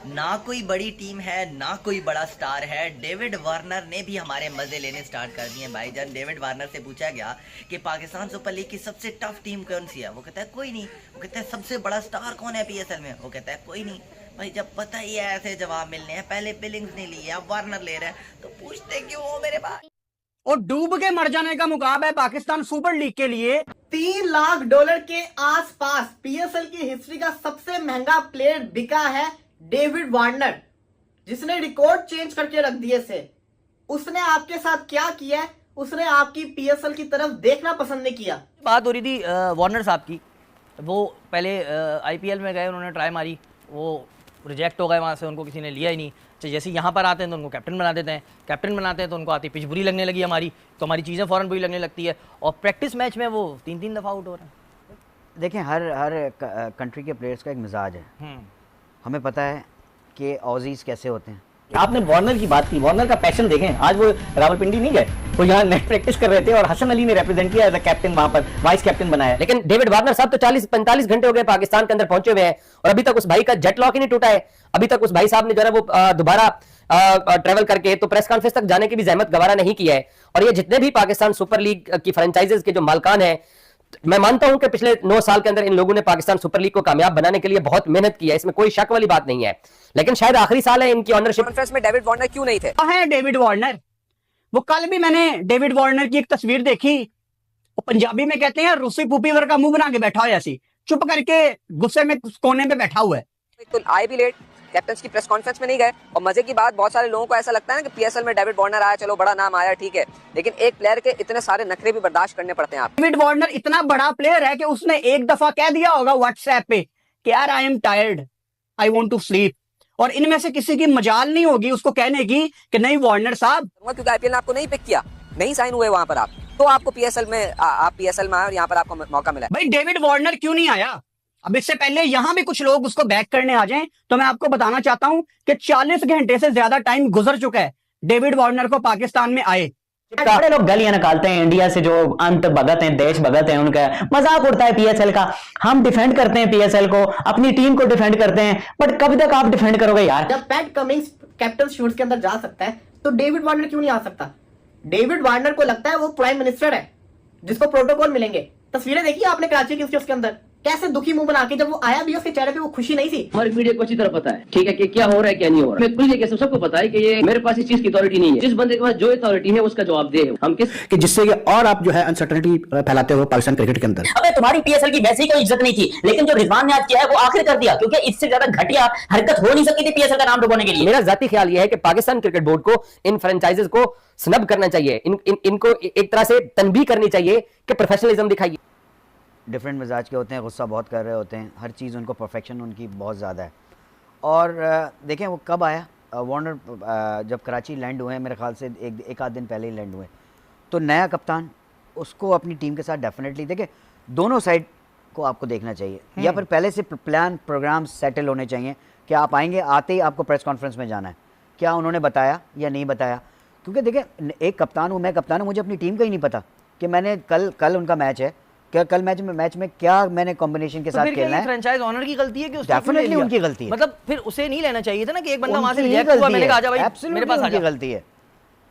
ना कोई बड़ी टीम है, ना कोई बड़ा स्टार है। डेविड वार्नर ने भी हमारे मजे लेने स्टार्ट कर दिए भाईजान। डेविड वार्नर से पूछा गया कि पाकिस्तान सुपर लीग की सबसे टफ टीम कौन सी है, वो कहता है कोई नहीं। वो कहता है सबसे बड़ा स्टार कौन है पीएसएल में, वो कहता है कोई नहीं। भाई जब पता ही है ऐसे जवाब मिलने हैं, पहले बिलिंग्स ने लिए, अब वार्नर ले रहे हैं, तो पूछते क्यों हो मेरे पास। और डूब के मर जाने का मुकाबला है पाकिस्तान सुपर लीग के लिए। $3 लाख के आसपास पीएसएल की हिस्ट्री का सबसे महंगा प्लेयर बिका है डेविड वार्नर, जिसने रिकॉर्ड चेंज करके रख दिए थे। उसने आपके साथ क्या किया है, उसने आपकी पीएसएल की तरफ देखना पसंद नहीं किया। बात हो रही थी वार्नर साहब की, वो पहले आईपीएल में गए, उन्होंने ट्राई मारी, वो रिजेक्ट हो गए, वहाँ से उनको किसी ने लिया ही नहीं। जैसे यहाँ पर आते हैं तो उनको कैप्टन बना देते हैं, कैप्टन बनाते हैं तो उनको आती पिच बुरी लगने लगी हमारी, तो हमारी चीज़ें फ़ौरन बुरी लगने लगती है, और प्रैक्टिस मैच में वो 3-3 दफ़ा आउट हो रहे हैं। देखें, हर कंट्री के प्लेयर्स का एक मिजाज है। हमें पता है कि ऑजीज कैसे होते हैं। आपने वार्नर की बात की, वार्नर का पैशन देखें। आज वो रावलपिंडी नहीं गए, वो यहाँ नेट प्रैक्टिस कर रहे थे और हसन अली ने रिप्रेजेंट किया एज अ कैप्टन, वहां पर वाइस कैप्टन बनाया। लेकिन डेविड वार्नर साहब तो 40-45 घंटे हो गए पाकिस्तान के अंदर पहुंचे हुए हैं और अभी तक उस भाई का जेट लॉक ही नहीं टूटा है। अभी तक उस भाई साहब ने जो है वो दोबारा ट्रेवल करके तो प्रेस कॉन्फ्रेंस तक जाने की भी जहमत गवारा नहीं किया है। और ये जितने भी पाकिस्तान सुपर लीग की फ्रेंचाइजेज के जो मालकान हैं, मैं मानता हूं कि पिछले 9 साल के अंदर इन लोगों ने पाकिस्तान सुपर लीग को कामयाब बनाने के लिए बहुत मेहनत की है, इसमें कोई शक वाली बात नहीं है। लेकिन शायद आखिरी साल है इनकी ऑनरशिप कॉन्फ्रेंस में डेविड वार्नर क्यों नहीं थे? है डेविड वार्नर। वो कल भी मैंने डेविड वार्नर की एक तस्वीर देखी, वो पंजाबी में कहते हैं रूसी फूफी वर का मुंह बना के बैठा है, ऐसी चुप करके गुस्से में कोने पे बैठा हुआ है। तो आए भी लेट, कैप्टन की प्रेस कॉन्फ्रेंस में नहीं गए। और मजे की बात, बहुत सारे लोगों को ऐसा लगता है ना कि पीएसएल में डेविड वार्नर आया, चलो बड़ा नाम आया, ठीक है, लेकिन एक प्लेयर के इतने सारे नखरे भी बर्दाश्त करने पड़ते हैं। आप डेविड वार्नर इतना बड़ा प्लेयर है कि उसने एक दफा कह दिया होगा व्हाट्सएप पे कि यार I am tired, I want to sleep, और इनमें से किसी की मजाल नहीं होगी उसको कहने की कि नहीं वार्नर साहब, क्योंकि आईपीएल ने आपको नहीं पिक किया, नहीं साइन हुए वहां पर आप, तो आपको पीएसएल में आप पीएसएल में आए और यहाँ पर आपको मौका मिला। भाई डेविड वार्नर क्यों नहीं आया? अब इससे पहले यहाँ भी कुछ लोग उसको बैक करने आ जाएं, तो मैं आपको बताना चाहता हूं कि 40 घंटे से ज्यादा टाइम गुजर चुका है डेविड वार्नर को पाकिस्तान में आए। बड़े लोग गालियां निकालते हैं इंडिया से, जो अंत भगत हैं, देश भगत हैं, उनका मजाक उड़ता है पीएसएल का। हम डिफेंड करते हैं पीएसएल को, अपनी टीम को डिफेंड करते हैं, बट कब तक आप डिफेंड करोगे यार? जब पैट कमिंग्स कैप्टन शूट्स के अंदर जा सकता है तो डेविड वार्नर क्यों नहीं आ सकता? डेविड वार्नर को लगता है वो प्राइम मिनिस्टर है जिसको प्रोटोकॉल मिलेंगे। तस्वीरें देखी आपने कराची की उसके अंदर, कैसे दुखी मुंह बना के जब वो आया भी उसके चेहरे पे वो खुशी नहीं थी। हमारी मीडिया को अच्छी तरह पता है, ठीक है, कि क्या हो रहा है क्या नहीं हो रहा है। मैं ये सबको पता है कि ये मेरे पास इस चीज की अथॉरिटी नहीं है। जिस बंदे के पास जो अथॉरिटी है उसका जवाब दे हम किस कि जिससे और आप जो है अनसर्टेनिटी फैलाते हो पाकिस्तान क्रिकेट के अंदर। अबे तुम्हारी पीएसएल की वैसे ही कोई इज्जत नहीं थी, लेकिन जो रिजवान ने आज किया है वो आखिर कर दिया, क्योंकि इससे ज्यादा घटिया हरकत हो नहीं सकती थी पीएसएल का नाम डुबोने के लिए। मेरा जाती ख्याल यह है कि पाकिस्तान क्रिकेट बोर्ड को इन फ्रेंचाइजेज को स्नब करना चाहिए, इनको एक तरह से तनबीह करनी चाहिए कि प्रोफेशनलिज्म दिखाइए। डिफरेंट मिजाज के होते हैं, गुस्सा बहुत कर रहे होते हैं, हर चीज़ उनको परफेक्शन उनकी बहुत ज़्यादा है। और देखें वो कब आया, वार्नर जब कराची लैंड हुए हैं, मेरे ख्याल से एक आध दिन पहले ही लैंड हुए, तो नया कप्तान उसको अपनी टीम के साथ डेफिनेटली, देखें दोनों साइड को आपको देखना चाहिए, या फिर पहले से प्लान प्रोग्राम सेटल होने चाहिए कि आप आएंगे, आते ही आपको प्रेस कॉन्फ्रेंस में जाना है, क्या उन्होंने बताया या नहीं बताया। क्योंकि देखें एक कप्तान हूँ, मैं कप्तान हूँ, मुझे अपनी टीम का ही नहीं पता कि मैंने कल उनका मैच है, क्या कल मैच में क्या मैंने कॉम्बिनेशन के साथ खेलना है। फ्रेंचाइज ओनर की गलती है कि उसने डेफिनेटली उनकी गलती है। मतलब फिर उसे नहीं लेना चाहिए था ना कि एक बंदा वहां से रिजेक्ट हुआ, मैंने कहा आजा भाई मेरे पास आ जा। गलती है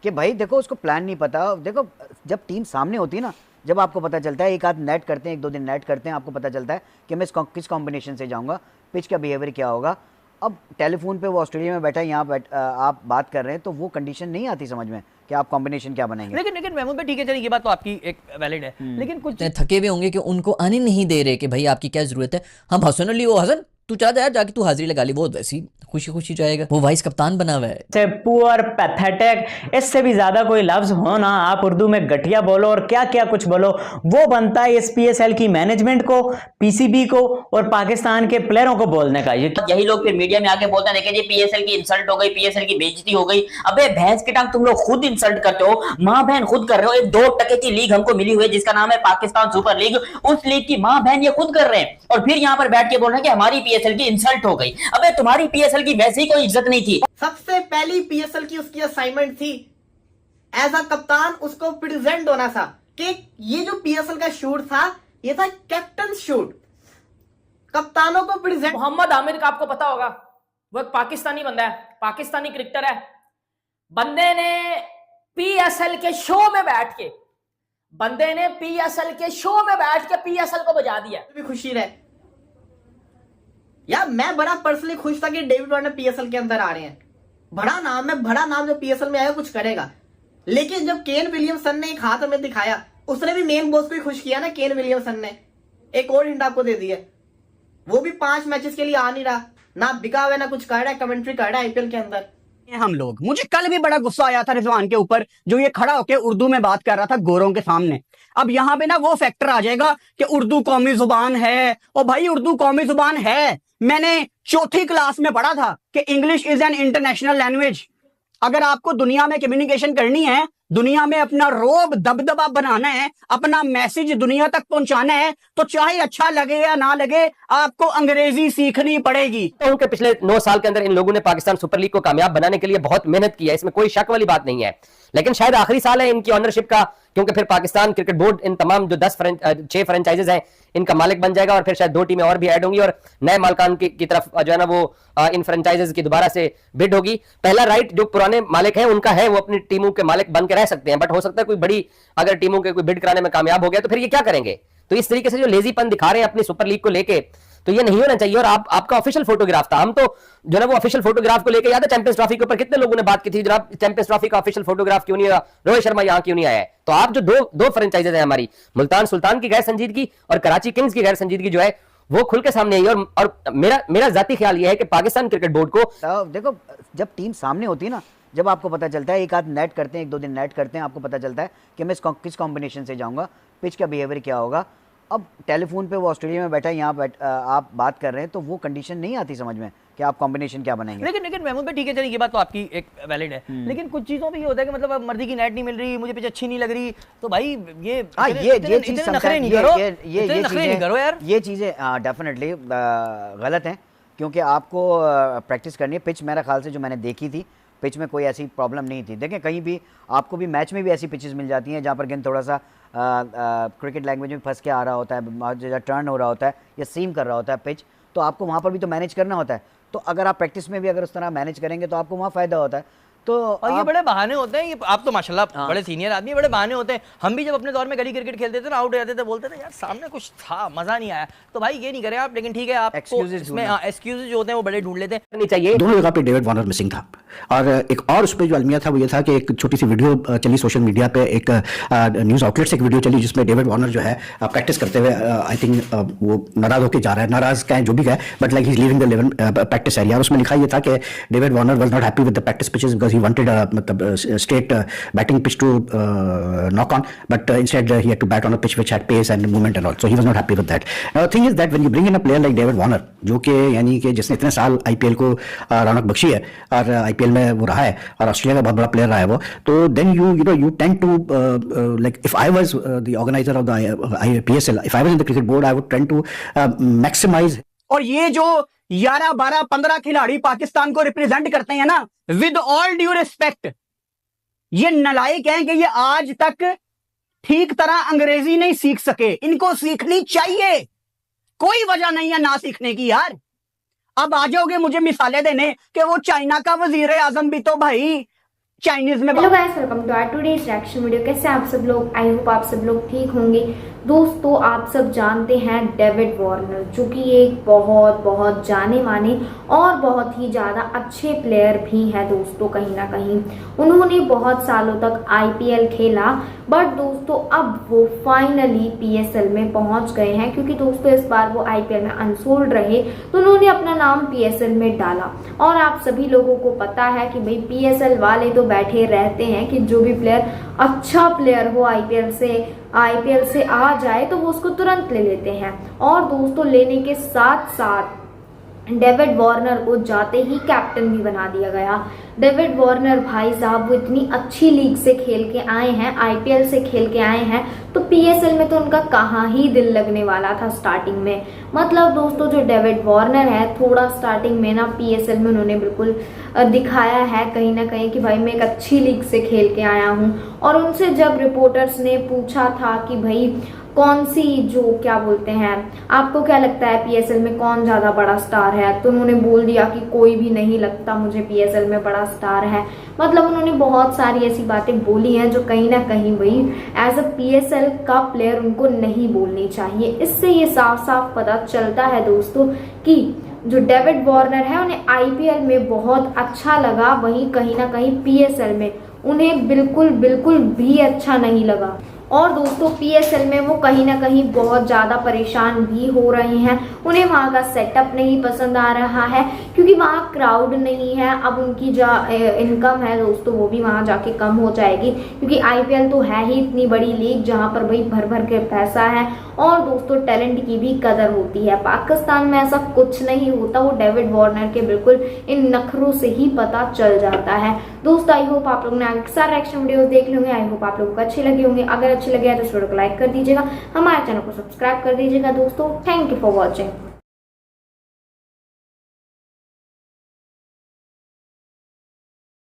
कि भाई देखो उसको प्लान नहीं पता। देखो जब टीम सामने होती है ना, जब आपको पता चलता है, एक आध नेट करते हैं, एक दो दिन नेट करते हैं, आपको पता चलता है कि मैं किस कॉम्बिनेशन से जाऊंगा, पिच का बिहेवियर क्या होगा। अब टेलीफोन पे वो ऑस्ट्रेलिया में बैठा है, यहाँ आप बात कर रहे हैं, तो वो कंडीशन नहीं आती समझ में कि आप कॉम्बिनेशन क्या बनाएंगे। लेकिन महमूद भाई ठीक है, चलिए ये बात तो आपकी एक वैलिड है, लेकिन कुछ थके हुए होंगे कि उनको आने नहीं दे रहे कि भाई आपकी क्या जरूरत है। हम हसन अली, वो हसन तू चाह जा यार, जाके तू हाजिरी लगा ली, वो वैसी खुशी खुशी जाएगा, वो वाइस कप्तान बना हुआ है। पुअर, पैथेटिक, इससे भी ज्यादा कोई लफ्ज हो ना, आप उर्दू में घटिया बोलो और क्या क्या कुछ बोलो, वो बनता है इस पीएसएल की मैनेजमेंट को, पीसीबी को और पाकिस्तान के प्लेयरों को बोलने का। यही लोग फिर मीडिया में आके बोलते हैं देखिए जी पीएसएल की इंसल्ट हो गई, पीएसएल की बेइज्जती हो गई। अबे भैंस की टांग, तुम लोग खुद इंसल्ट करते हो, माँ बहन खुद कर रहे हो। एक 2% की लीग हमको मिली हुई है जिसका नाम है पाकिस्तान सुपर लीग, उस लीग की माँ बहन ये खुद कर रहे हैं, और फिर यहाँ पर बैठ के बोल रहे हैं कि हमारी पीएसएल की इंसल्ट हो गई। अबे तुम्हारी पीएसएल की वैसे ही कोई इज्जत नहीं थी। सबसे पहली पीएसएल की उसकी असाइनमेंट थी एज अ कप्तान, उसको प्रेजेंट होना था कि ये जो पीएसएल का शूट था ये था कैप्टन शूट, कप्तानों को प्रेजेंट। मोहम्मद आमिर का आपको पता होगा वो एक पाकिस्तानी बंदा है, पाकिस्तानी क्रिकेटर है। बंदे ने पीएसएल के शो में बैठ के पीएसएल को बजा दिया। भी खुशी रहे यार, मैं बड़ा पर्सनली खुश था कि डेविड वार्नर पीएसएल के अंदर आ रहे हैं। बड़ा नाम है, बड़ा नाम जो पीएसएल में आया कुछ करेगा। लेकिन जब केन विलियमसन ने एक हाथ में दिखाया, उसने भी मेन बॉस को ही खुश किया ना। केन विलियमसन ने एक और हिंट आपको दे दी है, वो भी 5 मैचेस के लिए आ नहीं रहा, ना बिका हुआ, ना कुछ कर रहा है, कमेंट्री कर रहा है आईपीएल के अंदर। हम लोग, मुझे कल भी बड़ा गुस्सा आया था रिजवान के ऊपर, जो ये खड़ा होकर उर्दू में बात कर रहा था गोरों के सामने। अब यहाँ पे ना वो फैक्टर आ जाएगा कि उर्दू कौमी जुबान है। और भाई उर्दू कौमी जुबान है, मैंने 4th क्लास में पढ़ा था कि English is an international language. अगर आपको दुनिया में कम्युनिकेशन करनी है, दुनिया में अपना रोब दबदबा बनाना है, अपना मैसेज दुनिया तक पहुंचाना है, तो चाहे अच्छा लगे या ना लगे, आपको अंग्रेजी सीखनी पड़ेगी। तो उनके पिछले 9 साल के अंदर इन लोगों ने पाकिस्तान सुपर लीग को कामयाब बनाने के लिए बहुत मेहनत की है, इसमें कोई शक वाली बात नहीं है। लेकिन शायद आखिरी साल है इनकी ऑनरशिप का, क्योंकि फिर पाकिस्तान क्रिकेट बोर्ड इन तमाम जो 6 फ्रेंचाइजेज हैं इनका मालिक बन जाएगा, और फिर शायद 2 टीमें और भी ऐड होंगी, और नए मालिकान की तरफ जो है ना वो इन फ्रेंचाइजेज की दोबारा से बिड होगी। पहला राइट जो पुराने मालिक हैं उनका है, वो अपनी टीमों के मालिक बन के रह सकते हैं, बट हो सकता है कोई बड़ी अगर टीमों के कोई बिड कराने में कामयाब हो गया तो फिर ये क्या करेंगे। तो इस तरीके से जो लेजीपन दिखा रहे हैं अपनी सुपर लीग को लेके, तो ये नहीं होना चाहिए। और आपका ऑफिशियल फोटोग्राफ था, हम तो जो ना वो ऑफिशियल फोटोग्राफ को लेके याद है चैंपियंस ट्रॉफी के ऊपर कितने लोगों ने बात की थी, जनाब चैंपियंस ट्रॉफी का ऑफिशियल फोटोग्राफ क्यों नहीं आया, रोहित शर्मा यहाँ क्यों नहीं आया है। तो आप जो दो फ्रेंचाइजेज है हमारी, मुल्तान सुल्तान की गैर संजीदगी और कराची किंग्स की गैर संजीदगी जो है वो खुल के सामने आई है। और मेरा जाती ख्याल यह है कि पाकिस्तान क्रिकेट बोर्ड को देखो, जब टीम सामने होती है ना, जब आपको पता चलता है, एक आध नेट करते हैं, 1-2 दिन नेट करते हैं, आपको पता चलता है कि मैं किस कॉम्बिनेशन से जाऊंगा, पिच का बिहेवियर क्या होगा। अब टेलीफोन पे वो ऑस्ट्रेलिया में बैठा है, यहाँ आप बात कर रहे हैं, तो वो कंडीशन नहीं आती समझ में कि आप कॉम्बिनेशन क्या बनाएंगे। लेकिन महमूद भाई ठीक है, चलिए ये बात तो आपकी एक वैलिड है, लेकिन कुछ चीज़ों पे ये होता है कि मतलब अब मर्दी की नेट नहीं मिल रही, मुझे पिच अच्छी नहीं लग रही, तो भाई ये चीज़ नखरे नहीं करो यार। ये चीज़ें डेफिनेटली गलत हैं, क्योंकि आपको प्रैक्टिस करनी है। पिच मेरा ख्याल से जो मैंने देखी थी, पिच में कोई ऐसी प्रॉब्लम नहीं थी। देखें कहीं भी आपको भी मैच में भी ऐसी पिचेस मिल जाती हैं जहाँ पर गेंद थोड़ा सा क्रिकेट लैंग्वेज में फंस के आ रहा होता है, टर्न हो रहा होता है या सीम कर रहा होता है पिच, तो आपको वहाँ पर भी तो मैनेज करना होता है। तो अगर आप प्रैक्टिस में भी अगर उस तरह मैनेज करेंगे तो आपको वहाँ फ़ायदा होता है। तो और ये बड़े बहाने होते हैं, ये आप तो माशाल्लाह बड़े सीनियर आदमी, बड़े बहाने होते हैं। हम भी जब अपने दौर में गली क्रिकेट खेलते थे ना, आउट हो जाते थे, बोलते थे यार सामने कुछ था, मजा नहीं आया। तो भाई ये नहीं करें आप, लेकिन ठीक है आप एक्सक्यूजेज जो होते हैं वो बड़े ढूंढ लेते हैं। नहीं चाहिए। दोनों जगह पे डेविड वार्नर मिसिंग था। और एक और उस पर जो अलमिया था वो ये था कि एक छोटी सी वीडियो चली सोशल मीडिया पे, एक न्यूज़ आउटलेट से एक वीडियो चली जिसमें डेविड वार्नर जो है प्रैक्टिस करते हुए आई थिंक वो नाराज होकर जा रहा है, नाराज कहें जो भी कहे, but like he is leaving the practice area. और उसमें लिखा ये था कि David Warner was not happy with the practice pitches because he wanted मतलब straight batting pitch to knock on, but instead he had to bat on a pitch which had pace and movement and all, so he was not happy with that. Now the thing is that when you bring in a player like David Warner, जो कि यानी कि जिसने इतने साल IPL को रौनक बख्शी है और आईपीएल में वो रहा है और ऑस्ट्रेलिया का बहुत बड़ा प्लेयर रहा है वो, तो then you tend to like if I was the organizer of the PSL, if I was in the cricket board, I would tend to maximize. और ये जो 11, 12, 15 खिलाड़ी पाकिस्तान को रिप्रेजेंट करते हैं ना, विद ऑल ड्यू रिस्पेक्ट, ये नालायक हैं कि ये आज तक ठीक तरह अंग्रेजी नहीं सीख सके। इनको सीखनी चाहिए, कोई वजह नहीं है ना सीखने की यार। अब आ जाओगे मुझे मिसालें देने कि वो चाइना का वजीर आजम भी तो भाई चाइनीज में। Hello guys, welcome to our today's reaction video. कैसे आप सब लोग? आई होप आप सब लोग ठीक होंगे। दोस्तों आप सब जानते हैं डेविड वार्नर, जो कि एक बहुत जाने माने और बहुत ही ज़्यादा अच्छे प्लेयर भी हैं दोस्तों। कहीं ना कहीं उन्होंने बहुत सालों तक आईपीएल खेला, बट दोस्तों अब वो फाइनली पीएसएल में पहुंच गए हैं, क्योंकि दोस्तों इस बार वो आईपीएल में अनसोल्ड रहे तो उन्होंने अपना नाम पीएसएल में डाला। और आप सभी लोगों को पता है कि भाई पीएसएल वाले तो बैठे रहते हैं कि जो भी प्लेयर अच्छा प्लेयर हो आईपीएल से आ जाए तो वो उसको तुरंत ले लेते हैं। और दोस्तों लेने के साथ साथ डेविड वार्नर को जाते ही कैप्टन भी बना दिया गया। डेविड वार्नर भाई साहब वो इतनी अच्छी लीग से खेल के आए हैं, आईपीएल से खेल के आए हैं, तो पीएसएल में तो उनका कहाँ ही दिल लगने वाला था स्टार्टिंग में। मतलब दोस्तों जो डेविड वार्नर है, थोड़ा स्टार्टिंग में ना पीएसएल में उन्होंने बिल्कुल दिखाया है कहीं ना कहीं कि भाई मैं एक अच्छी लीग से खेल के आया हूँ। और उनसे जब रिपोर्टर्स ने पूछा था कि भाई कौन सी जो क्या बोलते हैं, आपको क्या लगता है पीएसएल में कौन ज्यादा बड़ा स्टार है? तो उन्होंने बोल दिया कि कोई भी नहीं लगता मुझे पीएसएल में बड़ा स्टार है। मतलब उन्होंने बहुत सारी ऐसी बातें बोली हैं जो कहीं ना कहीं वही एज अ पीएसएल का प्लेयर उनको नहीं बोलनी चाहिए। इससे ये साफ साफ पता चलता है दोस्तों कि जो डेविड वार्नर है उन्हें आईपीएल में बहुत अच्छा लगा, वहीं कहीं ना कहीं पीएसएल में उन्हें बिल्कुल भी अच्छा नहीं लगा। और दोस्तों पीएसएल में वो कहीं ना कहीं बहुत ज़्यादा परेशान भी हो रहे हैं। उन्हें वहाँ का सेटअप नहीं पसंद आ रहा है क्योंकि वहाँ क्राउड नहीं है। अब उनकी जो इनकम है दोस्तों वो भी वहाँ जाके कम हो जाएगी क्योंकि आईपीएल तो है ही इतनी बड़ी लीग जहाँ पर भाई भर भर के पैसा है और दोस्तों टैलेंट की भी कदर होती है। पाकिस्तान में ऐसा कुछ नहीं होता, वो डेविड वार्नर के बिल्कुल इन नखरों से ही पता चल जाता है। दोस्तों आई होप आप लोगों ने आगे सारे रिएक्शन वीडियोस देख लेंगे। आई होप आप लोगों को अच्छे लगे होंगे। अगर अच्छे लगे तो इस वीडियो को लाइक कर दीजिएगा, हमारे चैनल को सब्सक्राइब कर दीजिएगा दोस्तों। Thank you for watching.